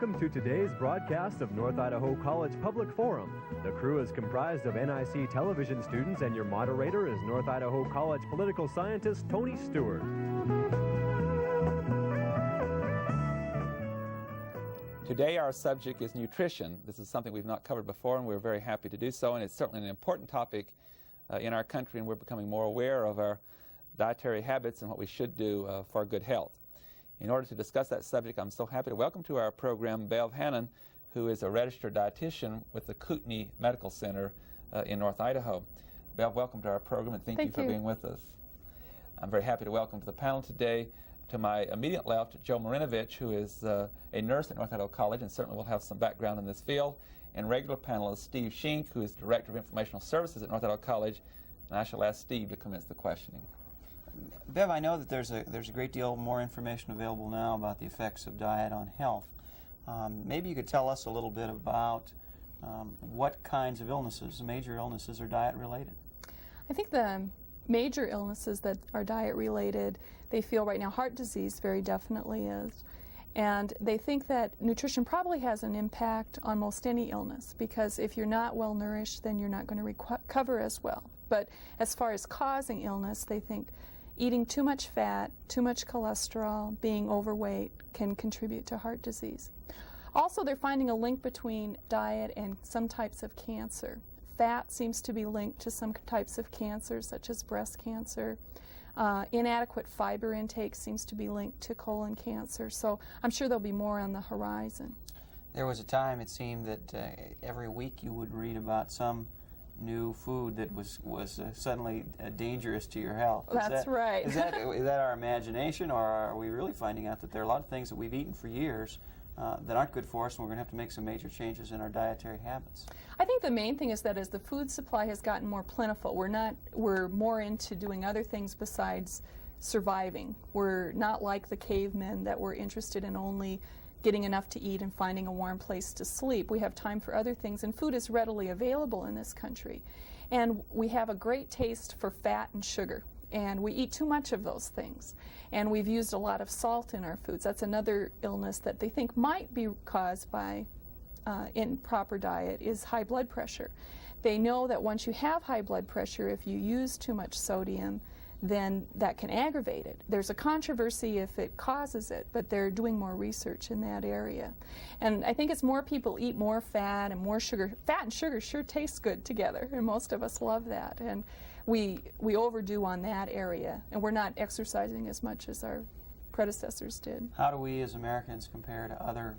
Welcome to today's broadcast of North Idaho College Public Forum. The crew is comprised of NIC television students, and your moderator is North Idaho College political scientist Tony Stewart. Today our subject is nutrition. This is something we've not covered before, and we're very happy to do so, and it's certainly an important topic in our country, and we're becoming more aware of our dietary habits and what we should do for good health. In order to discuss that subject, I'm so happy to welcome to our program Bev Hannon, who is a registered dietitian with the Kootenai Medical Center in North Idaho. Bev, welcome to our program, and thank you for being with us. I'm very happy to welcome to the panel today, to my immediate left, Joe Marinovich, who is a nurse at North Idaho College and certainly will have some background in this field, and regular panelist Steve Shink, who is Director of Informational Services at North Idaho College, and I shall ask Steve to commence the questioning. Bev, I know that there's a great deal more information available now about the effects of diet on health. Maybe you could tell us a little bit about what kinds of illnesses, major illnesses, are diet related. I think the major illnesses that are diet related, they feel right now heart disease very definitely is. And they think that nutrition probably has an impact on most any illness, because if you're not well nourished, then you're not going to recover as well. But as far as causing illness, they think eating too much fat, too much cholesterol, being overweight can contribute to heart disease. Also, they're finding a link between diet and some types of cancer. Fat seems to be linked to some types of cancer, such as breast cancer. Inadequate fiber intake seems to be linked to colon cancer. So I'm sure there'll be more on the horizon. There was a time, it seemed, that every week you would read about some new food that was suddenly dangerous to your health. That's right. Is that our imagination, or are we really finding out that there are a lot of things that we've eaten for years that aren't good for us, and we're going to have to make some major changes in our dietary habits? I think the main thing is that as the food supply has gotten more plentiful, we're more into doing other things besides surviving. We're not like the cavemen that were interested in only getting enough to eat and finding a warm place to sleep. We have time for other things, and food is readily available in this country. And we have a great taste for fat and sugar, and we eat too much of those things. And we've used a lot of salt in our foods. That's another illness that they think might be caused by improper diet, is high blood pressure. They know that once you have high blood pressure, if you use too much sodium, then that can aggravate it. There's a controversy if it causes it, but they're doing more research in that area. And I think as more people eat more fat and more sugar, fat and sugar sure taste good together, and most of us love that. And we overdo on that area, and we're not exercising as much as our predecessors did. How do we as Americans compare to other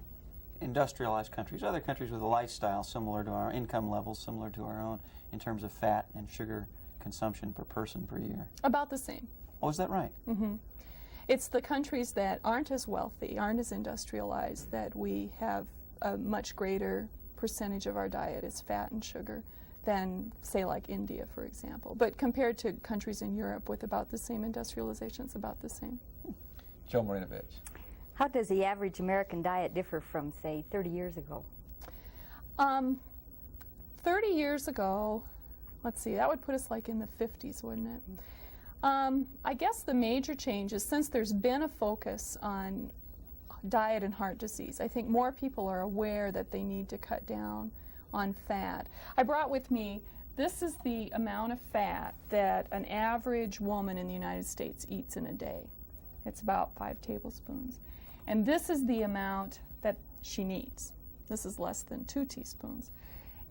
industrialized countries, other countries with a lifestyle similar to our income levels, similar to our own, in terms of fat and sugar consumption per person per year? About the same. Oh, is that right? Mm-hmm. It's the countries that aren't as wealthy, aren't as industrialized, that we have a much greater percentage of our diet is fat and sugar than, say, like India, for example. But compared to countries in Europe with about the same industrialization, it's about the same. Joe Marinovich. How does the average American diet differ from, say, 30 years ago? 30 years ago, let's see, that would put us like in the 50s, wouldn't it? I guess the major change is, since there's been a focus on diet and heart disease, I think more people are aware that they need to cut down on fat. I brought with me, this is the amount of fat that an average woman in the United States eats in a day. It's about 5 tablespoons. And this is the amount that she needs. This is less than 2 teaspoons.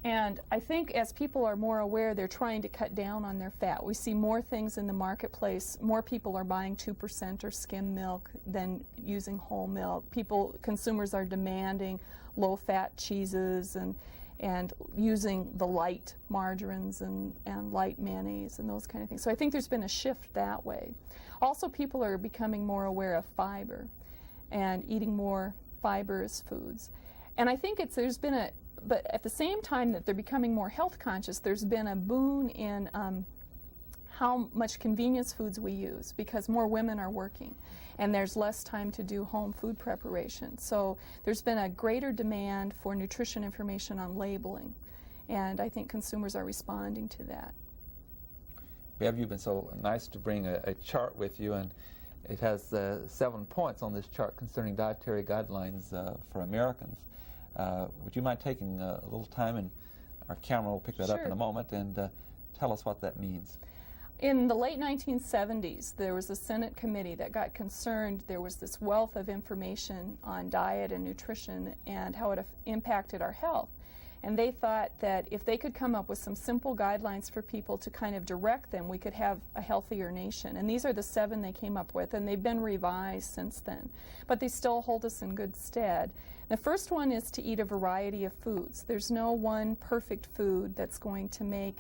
And I think as people are more aware, they're trying to cut down on their fat. We see more things in the marketplace. More people are buying 2% or skim milk than using whole milk. Consumers are demanding low-fat cheeses and using the light margarines and light mayonnaise and those kind of things. So I think there's been a shift that way. Also, people are becoming more aware of fiber and eating more fibrous foods. And I think but at the same time that they're becoming more health conscious, there's been a boon in how much convenience foods we use, because more women are working and there's less time to do home food preparation. So there's been a greater demand for nutrition information on labeling, and I think consumers are responding to that. Bev, you've been so nice to bring a chart with you, and It has 7 points on this chart concerning dietary guidelines for Americans. Would you mind taking a little time, and our camera will pick that up in a moment, and tell us what that means? In the late 1970s, there was a Senate committee that got concerned. There was this wealth of information on diet and nutrition and how it impacted our health. And they thought that if they could come up with some simple guidelines for people to kind of direct them, we could have a healthier nation. And these are the 7 they came up with, and they've been revised since then. But they still hold us in good stead. The first one is to eat a variety of foods. There's no one perfect food that's going to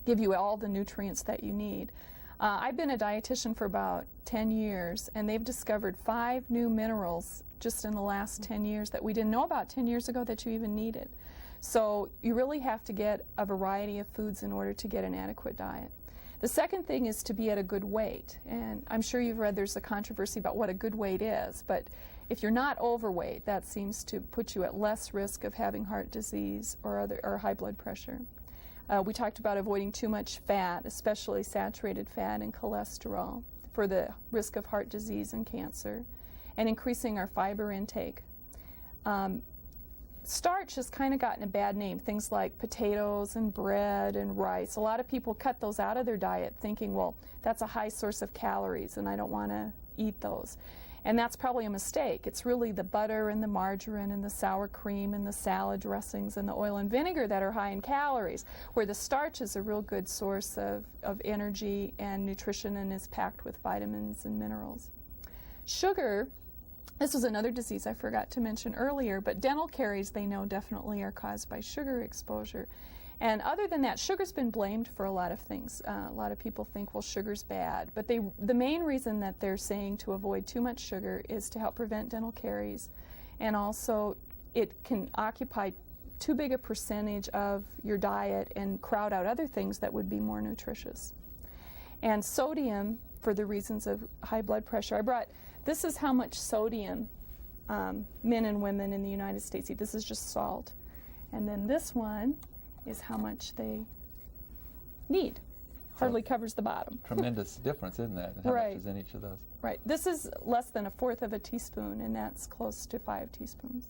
give you all the nutrients that you need. I've been a dietitian for about 10 years, and they've discovered 5 new minerals just in the last 10 years that we didn't know about 10 years ago that you even needed. So you really have to get a variety of foods in order to get an adequate diet. The second thing is to be at a good weight. And I'm sure you've read there's a controversy about what a good weight is, but if you're not overweight, that seems to put you at less risk of having heart disease or high blood pressure. We talked about avoiding too much fat, especially saturated fat and cholesterol, for the risk of heart disease and cancer, and increasing our fiber intake. Starch has kind of gotten a bad name, things like potatoes and bread and rice. A lot of people cut those out of their diet thinking, well, that's a high source of calories and I don't want to eat those. And that's probably a mistake. It's really the butter and the margarine and the sour cream and the salad dressings and the oil and vinegar that are high in calories, where the starch is a real good source of energy and nutrition and is packed with vitamins and minerals. Sugar, this was another disease I forgot to mention earlier, but dental caries, they know, definitely are caused by sugar exposure. And other than that, sugar's been blamed for a lot of things. A lot of people think, well, sugar's bad. But the main reason that they're saying to avoid too much sugar is to help prevent dental caries. And also, it can occupy too big a percentage of your diet and crowd out other things that would be more nutritious. And sodium, for the reasons of high blood pressure. This is how much sodium men and women in the United States eat. This is just salt. And then this one is how much they need. Hardly covers the bottom. Tremendous difference, isn't that? And how much is in each of those? Right. This is less than 1/4 of a teaspoon, and that's close to 5 teaspoons.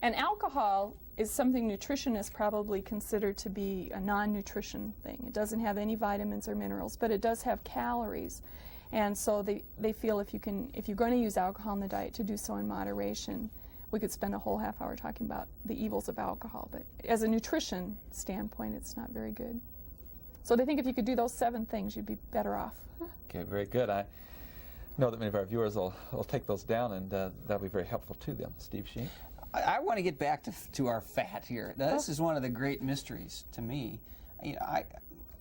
And alcohol is something nutritionists probably consider to be a non-nutrition thing. It doesn't have any vitamins or minerals, but it does have calories. And so they feel if you're going to use alcohol in the diet, to do so in moderation. We could spend a whole half hour talking about the evils of alcohol, but as a nutrition standpoint, it's not very good. So they think if you could do those 7 things, you'd be better off. Okay, very good. I know that many of our viewers will take those down, and that'll be very helpful to them. Steve Sheen? I want to get back to our fat here. Now, this is one of the great mysteries to me. You know,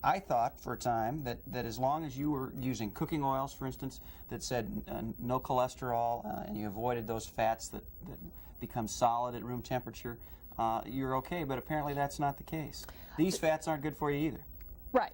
I thought for a time that as long as you were using cooking oils, for instance, that said no cholesterol, and you avoided those fats that become solid at room temperature, you're okay, but apparently that's not the case. These fats aren't good for you either. Right.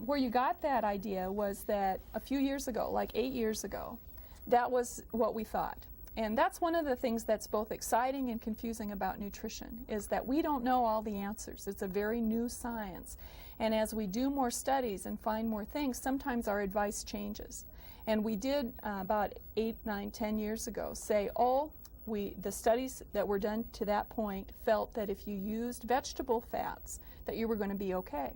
Where you got that idea was that a few years ago, like 8 years ago, that was what we thought. And that's one of the things that's both exciting and confusing about nutrition, is that we don't know all the answers. It's a very new science. And as we do more studies and find more things, sometimes our advice changes. And we did about 8, 9, 10 years ago say, the studies that were done to that point felt that if you used vegetable fats, that you were going to be okay.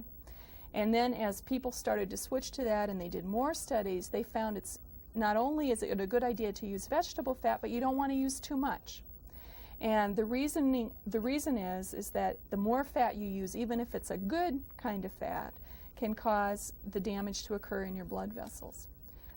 And then as people started to switch to that and they did more studies, they found it's not only is it a good idea to use vegetable fat, but you don't want to use too much. And the reason is that the more fat you use, even if it's a good kind of fat, can cause the damage to occur in your blood vessels.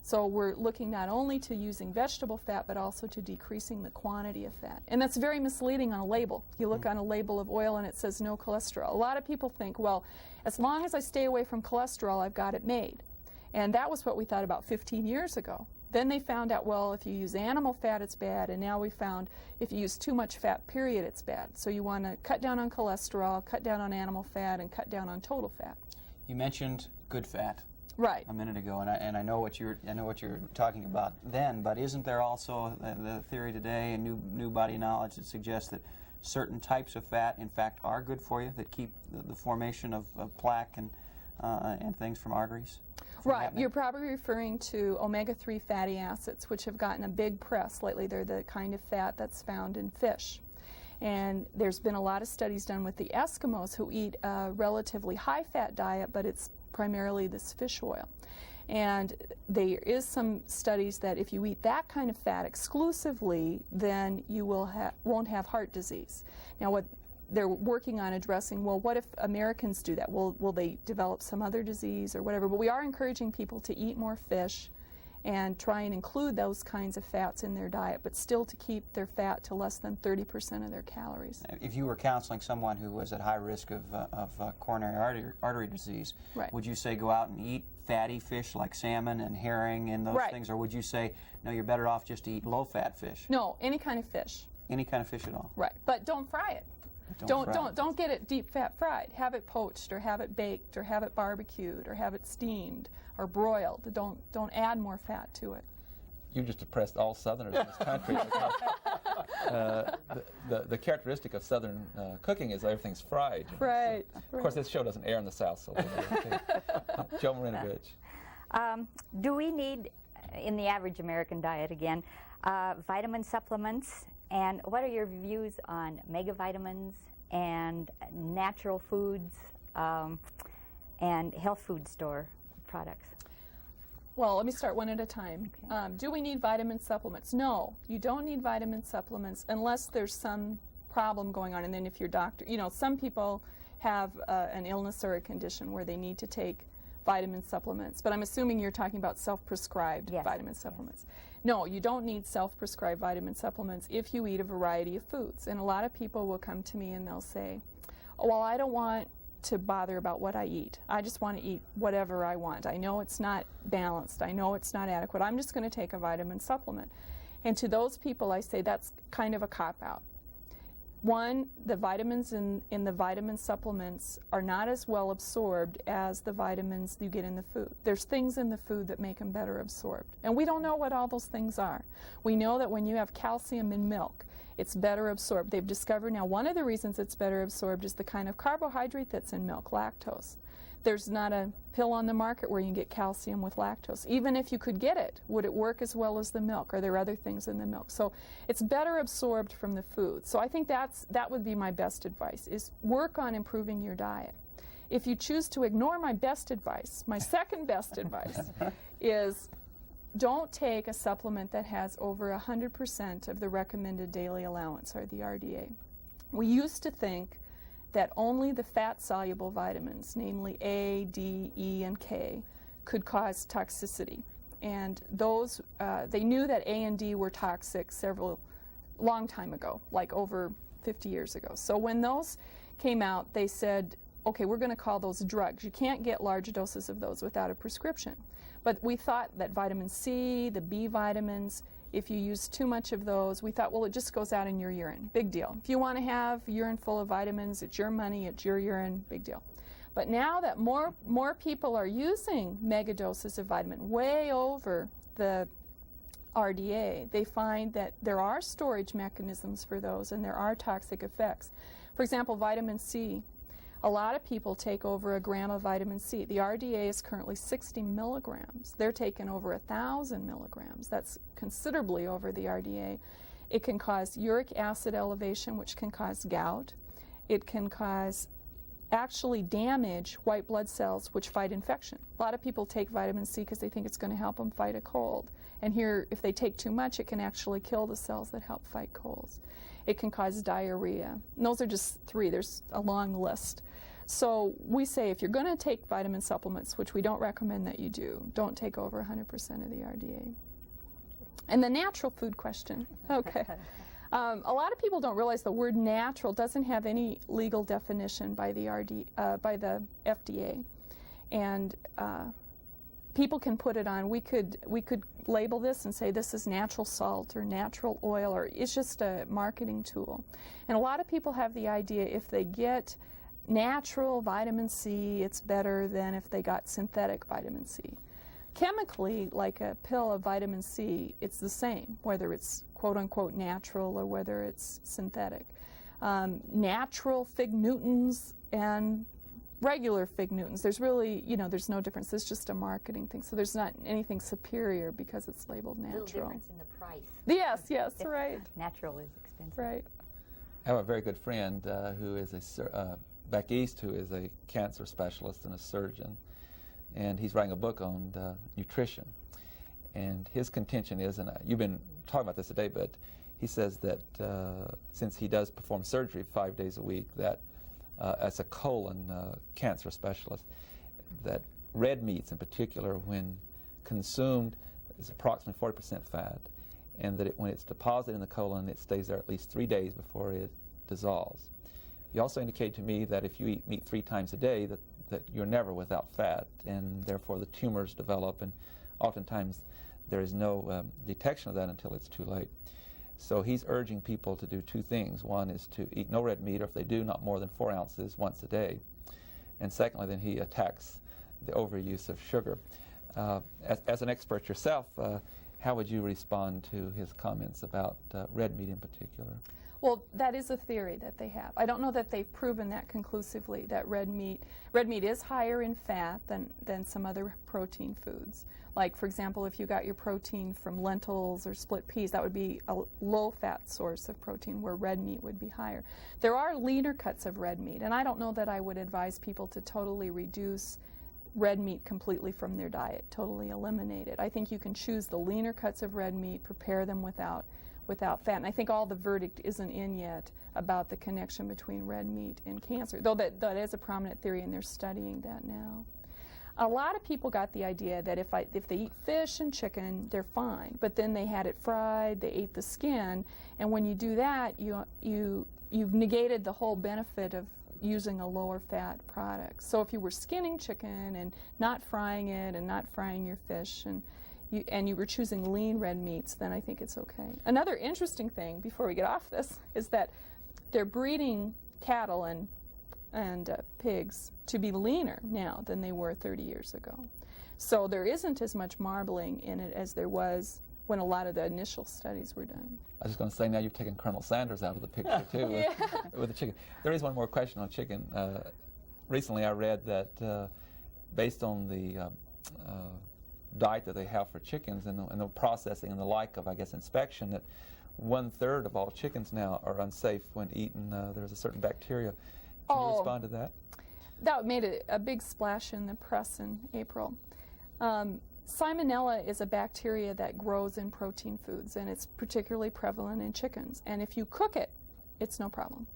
So we're looking not only to using vegetable fat, but also to decreasing the quantity of fat. And that's very misleading on a label. You look on a label of oil and it says no cholesterol. A lot of people think, well, as long as I stay away from cholesterol, I've got it made. And that was what we thought about 15 years ago. Then they found out, well, if you use animal fat, it's bad. And now we found if you use too much fat, period, it's bad. So you want to cut down on cholesterol, cut down on animal fat, and cut down on total fat. You mentioned good fat. Right. A minute ago, and I know what you're talking about then, but isn't there also the theory today and new body knowledge that suggests that certain types of fat, in fact, are good for you, that keep the formation of plaque and things from arteries? Right, happening? you're probably referring to omega-3 fatty acids, which have gotten a big press lately. They're the kind of fat that's found in fish. And there's been a lot of studies done with the Eskimos who eat a relatively high-fat diet, but it's primarily this fish oil. And there is some studies that if you eat that kind of fat exclusively, then you won't have heart disease. Now, what they're working on addressing, well, what if Americans do that? Will they develop some other disease or whatever? But we are encouraging people to eat more fish and try and include those kinds of fats in their diet, but still to keep their fat to less than 30% of their calories. If you were counseling someone who was at high risk of coronary artery disease, Right. would you say go out and eat fatty fish like salmon and herring and those Right. things, or would you say, no, you're better off just to eat low-fat fish? No, any kind of fish. Any kind of fish at all? Right, but don't fry it. Don't get it deep fat fried. Have it poached or have it baked or have it barbecued or have it steamed or broiled. Don't add more fat to it. You just depressed all Southerners in this country. Because, the characteristic of Southern cooking is everything's fried. You know, Right. so, of course, this show doesn't air in the South, so Joe Marinovich. Do we need, in the average American diet again, vitamin supplements? And what are your views on megavitamins and natural foods and health food store products? Well, let me start one at a time. Okay. Do we need vitamin supplements? No, you don't need vitamin supplements unless there's some problem going on. And then if your doctor, some people have an illness or a condition where they need to take vitamin supplements. But I'm assuming you're talking about self-prescribed Yes. vitamin supplements. No, you don't need self-prescribed vitamin supplements if you eat a variety of foods. And a lot of people will come to me and they'll say, oh, well, I don't want to bother about what I eat. I just want to eat whatever I want. I know it's not balanced. I know it's not adequate. I'm just going to take a vitamin supplement. And to those people, I say that's kind of a cop-out. One, the vitamins in the vitamin supplements are not as well absorbed as the vitamins you get in the food. There's things in the food that make them better absorbed. And we don't know what all those things are. We know that when you have calcium in milk, it's better absorbed. They've discovered now one of the reasons it's better absorbed is the kind of carbohydrate that's in milk, lactose. There's not a pill on the market where you can get calcium with lactose. Even if you could get it, would it work as well as the milk? Are there other things in the milk? So it's better absorbed from the food. So I think that would be my best advice, is work on improving your diet. If you choose to ignore my best advice, my second best advice is don't take a supplement that has over 100% of the recommended daily allowance, or the RDA. We used to think that only the fat-soluble vitamins, namely A, D, E, and K, could cause toxicity. And those, they knew that A and D were toxic long time ago, like over 50 years ago. So when those came out, they said, okay, we're going to call those drugs. You can't get large doses of those without a prescription. But we thought that vitamin C, the B vitamins, if you use too much of those, we thought, well, it just goes out in your urine. Big deal. If you want to have urine full of vitamins, it's your money, it's your urine, big deal. But now that more people are using mega doses of vitamin, way over the RDA, they find that there are storage mechanisms for those and there are toxic effects. For example, vitamin C. A lot of people take over a gram of vitamin C. The RDA is currently 60 milligrams. They're taking over 1,000 milligrams. That's considerably over the RDA. It can cause uric acid elevation, which can cause gout. It can actually damage white blood cells, which fight infection. A lot of people take vitamin C because they think it's going to help them fight a cold. And here, if they take too much, it can actually kill the cells that help fight colds. It can cause diarrhea. And those are just 3. There's a long list. So we say if you're going to take vitamin supplements, which we don't recommend that you do, don't take over 100% of the RDA. And the natural food question. Okay. A lot of people don't realize the word natural doesn't have any legal definition by the FDA. And people can put it on. We could label this and say this is natural salt or natural oil, or it's just a marketing tool. And a lot of people have the idea if they get natural vitamin C, it's better than if they got synthetic vitamin C. Chemically, like a pill of vitamin C, it's the same, whether it's quote-unquote natural or whether it's synthetic. Natural fig Newtons and regular fig Newtons. There's really, there's no difference. It's just a marketing thing. So there's not anything superior because it's labeled natural. Little difference in the price. Yes, right. Natural is expensive. Right. I have a very good friend who is back east, who is a cancer specialist and a surgeon, and he's writing a book on nutrition. And his contention is, and you've been talking about this today, but he says that since he does perform surgery 5 days a week, that as a colon cancer specialist, that red meats in particular, when consumed, is approximately 40% fat, and that when it's deposited in the colon, it stays there at least 3 days before it dissolves. He also indicated to me that if you eat meat 3 times a day, that you're never without fat, and therefore the tumors develop, and oftentimes there is no detection of that until it's too late. So he's urging people to do 2 things. One is to eat no red meat, or if they do, not more than 4 ounces once a day. And secondly, then he attacks the overuse of sugar. As an expert yourself, how would you respond to his comments about red meat in particular? Well, that is a theory that they have. I don't know that they've proven that conclusively, that red meat is higher in fat than some other protein foods. Like, for example, if you got your protein from lentils or split peas, that would be a low-fat source of protein, where red meat would be higher. There are leaner cuts of red meat, and I don't know that I would advise people to totally reduce red meat completely from their diet, totally eliminate it. I think you can choose the leaner cuts of red meat, prepare them without fat. And I think all the verdict isn't in yet about the connection between red meat and cancer, though that is a prominent theory, and they're studying that now. A lot of people got the idea that if they eat fish and chicken, they're fine. But then they had it fried, they ate the skin, and when you do that, you've negated the whole benefit of using a lower fat product. So if you were skinning chicken and not frying it and not frying your fish, and you were choosing lean red meats, then I think it's okay. Another interesting thing, before we get off this, is that they're breeding cattle and pigs to be leaner now than they were 30 years ago. So there isn't as much marbling in it as there was when a lot of the initial studies were done. I was just going to say, now you've taken Colonel Sanders out of the picture too with the chicken. There is one more question on chicken. Recently I read that based on the diet that they have for chickens and the processing and the like of, I guess, inspection, that 1/3 of all chickens now are unsafe when eaten. There's a certain bacteria. Can you respond to that? That made a big splash in the press in April. Salmonella is a bacteria that grows in protein foods, and it's particularly prevalent in chickens. And if you cook it, it's no problem.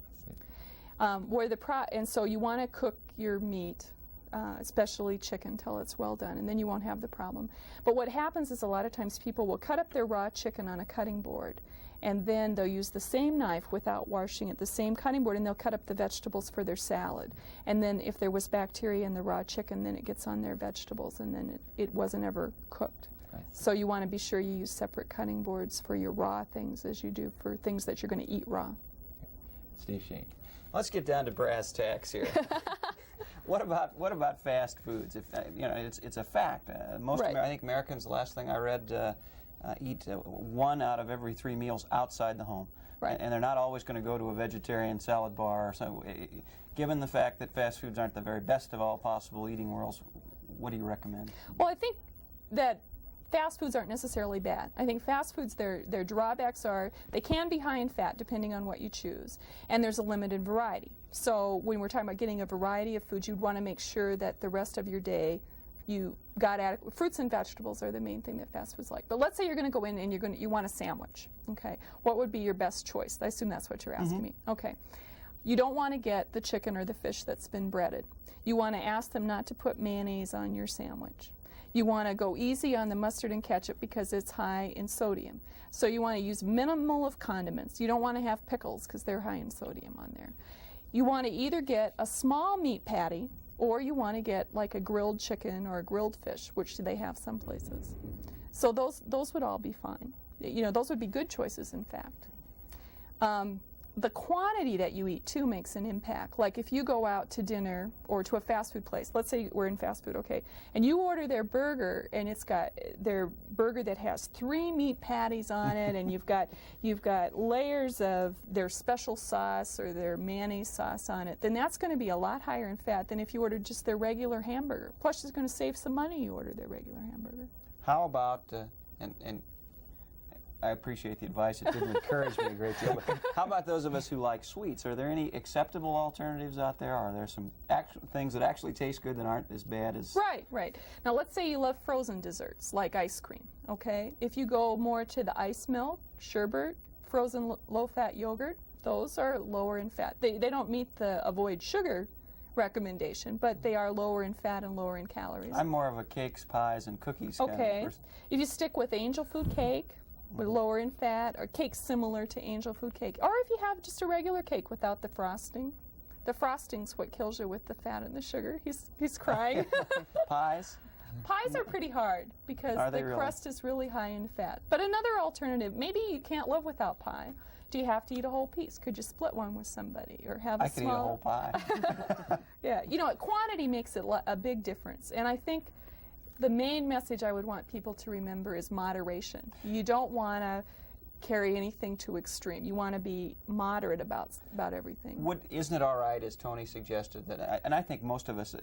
And so you want to cook your meat, especially chicken, till it's well done, and then you won't have the problem. But what happens is a lot of times people will cut up their raw chicken on a cutting board, and then they'll use the same knife without washing it, the same cutting board, and they'll cut up the vegetables for their salad. And then if there was bacteria in the raw chicken, then it gets on their vegetables, and then it wasn't ever cooked. So you want to be sure you use separate cutting boards for your raw things as you do for things that you're going to eat raw. Steve Sheen. Let's get down to brass tacks here. What about fast foods? If it's a fact. I think Americans, the last thing I read, eat 1 out of every 3 meals outside the home. Right. And they're not always going to go to a vegetarian salad bar. So given the fact that fast foods aren't the very best of all possible eating worlds, what do you recommend? Well, I think that fast foods aren't necessarily bad. I think fast foods, their drawbacks are they can be high in fat depending on what you choose, and there's a limited variety. So when we're talking about getting a variety of foods, you'd want to make sure that the rest of your day you got adequate. Fruits and vegetables are the main thing that fast foods like. But let's say you're going to go in and you want a sandwich. Okay, what would be your best choice? I assume that's what you're asking me. Okay, you don't want to get the chicken or the fish that's been breaded. You want to ask them not to put mayonnaise on your sandwich. You want to go easy on the mustard and ketchup because it's high in sodium. So you want to use minimal of condiments. You don't want to have pickles because they're high in sodium on there. You want to either get a small meat patty, or you want to get like a grilled chicken or a grilled fish, which they have some places. So those would all be fine. Those would be good choices, in fact. the quantity that you eat too makes an impact. Like if you go out to dinner or to a fast food place, let's say we're in fast food, okay, and you order their burger and it's got their burger that has 3 meat patties on it, and you've got layers of their special sauce or their mayonnaise sauce on it, then that's going to be a lot higher in fat than if you ordered just their regular hamburger. Plus, it's going to save some money you order their regular hamburger. How about, and I appreciate the advice, it didn't encourage me a great deal, but how about those of us who like sweets? Are there any acceptable alternatives out there? Are there some things that actually taste good that aren't as bad as... Right. Now let's say you love frozen desserts, like ice cream, okay? If you go more to the ice milk, sherbet, frozen low-fat yogurt, those are lower in fat. They don't meet the avoid sugar recommendation, but they are lower in fat and lower in calories. I'm more of a cakes, pies, and cookies kind of person. If you stick with angel food cake, with lower in fat, or cake similar to angel food cake, or if you have just a regular cake without the frosting. The frosting's what kills you with the fat and the sugar. He's crying. Pies? Pies are pretty hard because the crust is really high in fat. But another alternative, maybe you can't live without pie. Do you have to eat a whole piece? Could you split one with somebody or have a small? I could eat a whole pie. Yeah, you know, quantity makes a big difference, and I think the main message I would want people to remember is moderation. You don't want to carry anything too extreme. You want to be moderate about everything. Isn't it all right, as Tony suggested, that, and I think most of us,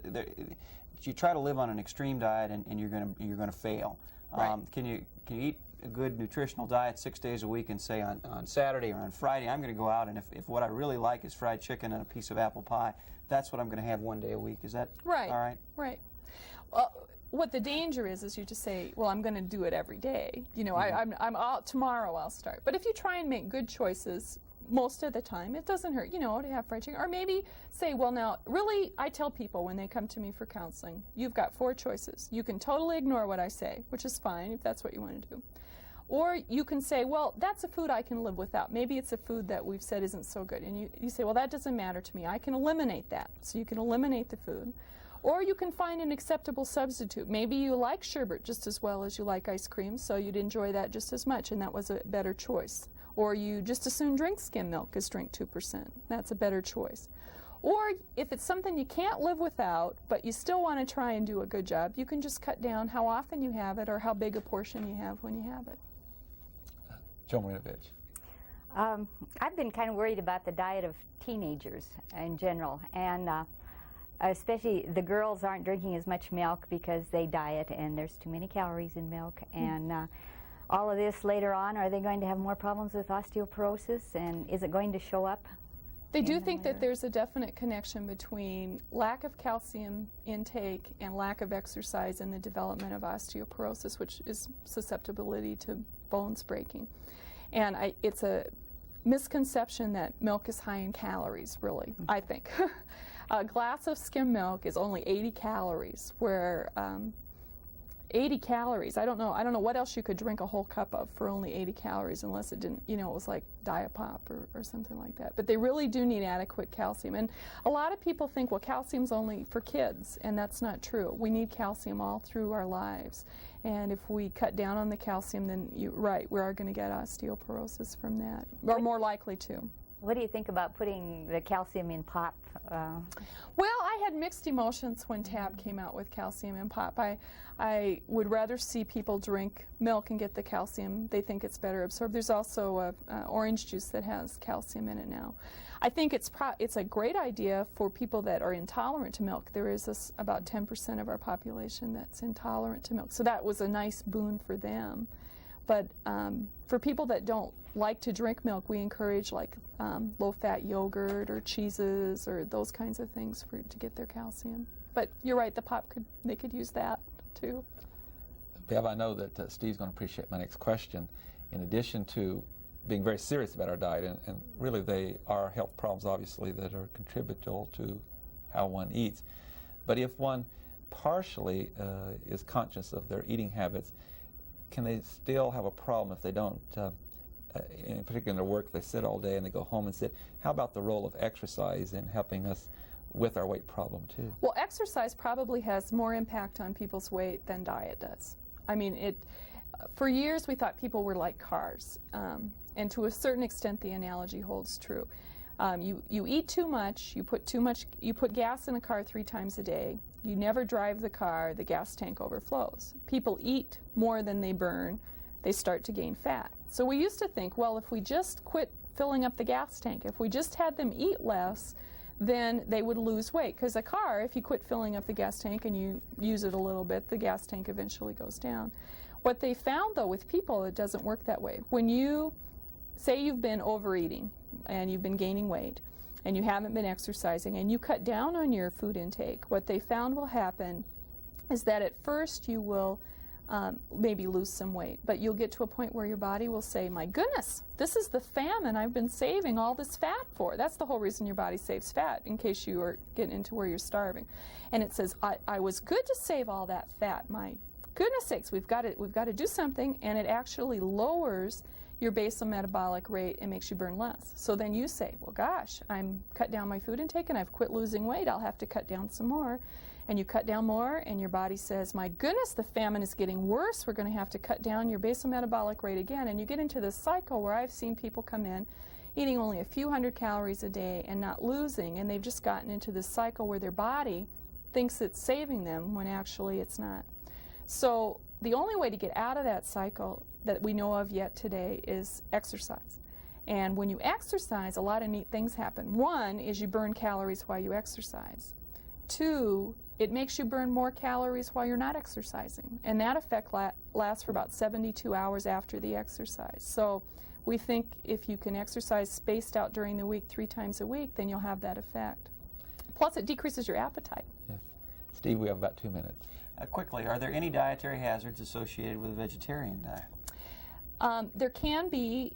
you try to live on an extreme diet and you're going to fail. Right. Can you eat a good nutritional diet 6 days a week and say on Saturday or on Friday I'm going to go out and if what I really like is fried chicken and a piece of apple pie, that's what I'm going to have one day a week. Is that all right? Right. Well, what the danger is you just say, well, I'm going to do it every day. You know, I'm out tomorrow. I'll start. But if you try and make good choices most of the time, it doesn't hurt, you know, to have fried chicken. Or maybe say, well, now, really, I tell people when they come to me for counseling, you've got 4 choices. You can totally ignore what I say, which is fine if that's what you want to do. Or you can say, well, that's a food I can live without. Maybe it's a food that we've said isn't so good. And you say, well, that doesn't matter to me. I can eliminate that. So you can eliminate the food. Or you can find an acceptable substitute. Maybe you like sherbet just as well as you like ice cream, so you'd enjoy that just as much, and that was a better choice. Or you just as soon drink skim milk as drink 2%. That's a better choice. Or if it's something you can't live without, but you still want to try and do a good job, you can just cut down how often you have it or how big a portion you have when you have it. Joe Marinovich. I've been kind of worried about the diet of teenagers in general, and especially the girls aren't drinking as much milk because they diet and there's too many calories in milk. And all of this later on, are they going to have more problems with osteoporosis, and is it going to show up? They do think that there's a definite connection between lack of calcium intake and lack of exercise in the development of osteoporosis, which is susceptibility to bones breaking. And it's a misconception that milk is high in calories, really, I think. A glass of skim milk is only 80 calories, where 80 calories, I don't know what else you could drink a whole cup of for only 80 calories unless it didn't, you know, it was like Diet Pop or something like that. But they really do need adequate calcium. And a lot of people think, well, calcium's only for kids, and that's not true. We need calcium all through our lives. And if we cut down on the calcium, then we are going to get osteoporosis from that, or more likely to. What do you think about putting the calcium in pop? Well, I had mixed emotions when Tab came out with calcium in pop. I would rather see people drink milk and get the calcium. They think it's better absorbed. There's also orange juice that has calcium in it now. I think it's a great idea for people that are intolerant to milk. There is about 10% of our population that's intolerant to milk. So that was a nice boon for them. But for people that don't like to drink milk, we encourage like low-fat yogurt or cheeses or those kinds of things to get their calcium. But you're right, they could use that too. Bev, I know that Steve's going to appreciate my next question. In addition to being very serious about our diet, and really they are health problems, obviously, that are contributable to how one eats. But if one partially is conscious of their eating habits, can they still have a problem if they don't, in particular in their work, they sit all day and they go home and sit? How about the role of exercise in helping us with our weight problem too? Well, exercise probably has more impact on people's weight than diet does. I mean, for years we thought people were like cars. And to a certain extent, the analogy holds true. You eat too much, you put gas in a car 3 times a day, you never drive the car, the gas tank overflows. People eat more than they burn, they start to gain fat. So we used to think, well, if we just quit filling up the gas tank, if we just had them eat less, then they would lose weight. Because a car, if you quit filling up the gas tank and you use it a little bit, the gas tank eventually goes down. What they found, though, with people, it doesn't work that way. When you say you've been overeating and you've been gaining weight and you haven't been exercising and you cut down on your food intake, what they found will happen is that at first you will maybe lose some weight, but you'll get to a point where your body will say, my goodness, this is the famine I've been saving all this fat for. That's the whole reason your body saves fat, in case you are getting into where you're starving. And it says, I was good to save all that fat. My goodness sakes, we've got to do something, and it actually lowers your basal metabolic rate and makes you burn less. So then you say, well, gosh, I'm cut down my food intake and I've quit losing weight. I'll have to cut down some more. And you cut down more, and your body says, my goodness, the famine is getting worse. We're going to have to cut down your basal metabolic rate again. And you get into this cycle where I've seen people come in eating only a few hundred calories a day and not losing, and they've just gotten into this cycle where their body thinks it's saving them when actually it's not. So the only way to get out of that cycle that we know of yet today is exercise. And when you exercise, a lot of neat things happen. One is you burn calories while you exercise. 2, it makes you burn more calories while you're not exercising. And that effect lasts for about 72 hours after the exercise. So we think if you can exercise spaced out during the week 3 times a week, then you'll have that effect. Plus, it decreases your appetite. Yes. Steve, we have about 2 minutes. Quickly, are there any dietary hazards associated with a vegetarian diet? There can be.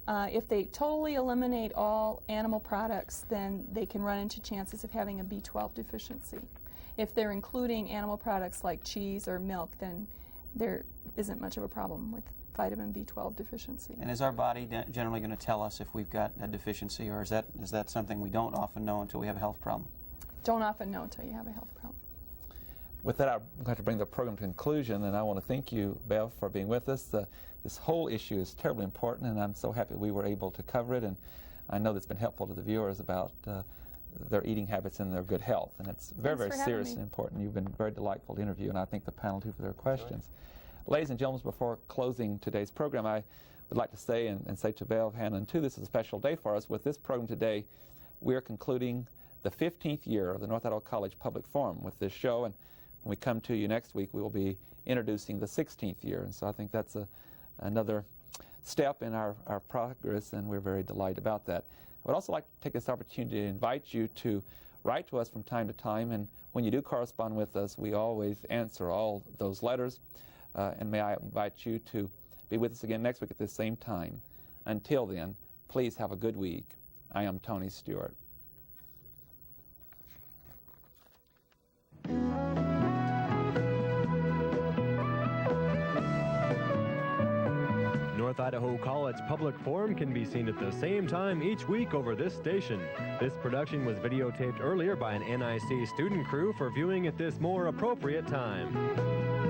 If they totally eliminate all animal products, then they can run into chances of having a B12 deficiency. If they're including animal products like cheese or milk, then there isn't much of a problem with vitamin B12 deficiency. And is our body generally going to tell us if we've got a deficiency, or is that something we don't often know until we have a health problem? Don't often know until you have a health problem. With that, I'm going to bring the program to conclusion, and I want to thank you, Bev, for being with us. This whole issue is terribly important, and I'm so happy we were able to cover it, and I know that's been helpful to the viewers about their eating habits and their good health, and it's very, very serious and important. You've been very delightful to interview, and I thank the panel, too, for their questions. Ladies and gentlemen, before closing today's program, I would like to say and say to Bev, Hannah, and too, this is a special day for us. With this program today, we are concluding the 15th year of the North Idaho College Public Forum with this show, and when we come to you next week, we will be introducing the 16th year, and so I think that's another step in our progress, and we're very delighted about that. I would also like to take this opportunity to invite you to write to us from time to time, and when you do correspond with us, we always answer all those letters, and may I invite you to be with us again next week at the same time. Until then, please have a good week. I am Tony Stewart. North Idaho College Public Forum can be seen at the same time each week over this station. This production was videotaped earlier by an NIC student crew for viewing at this more appropriate time.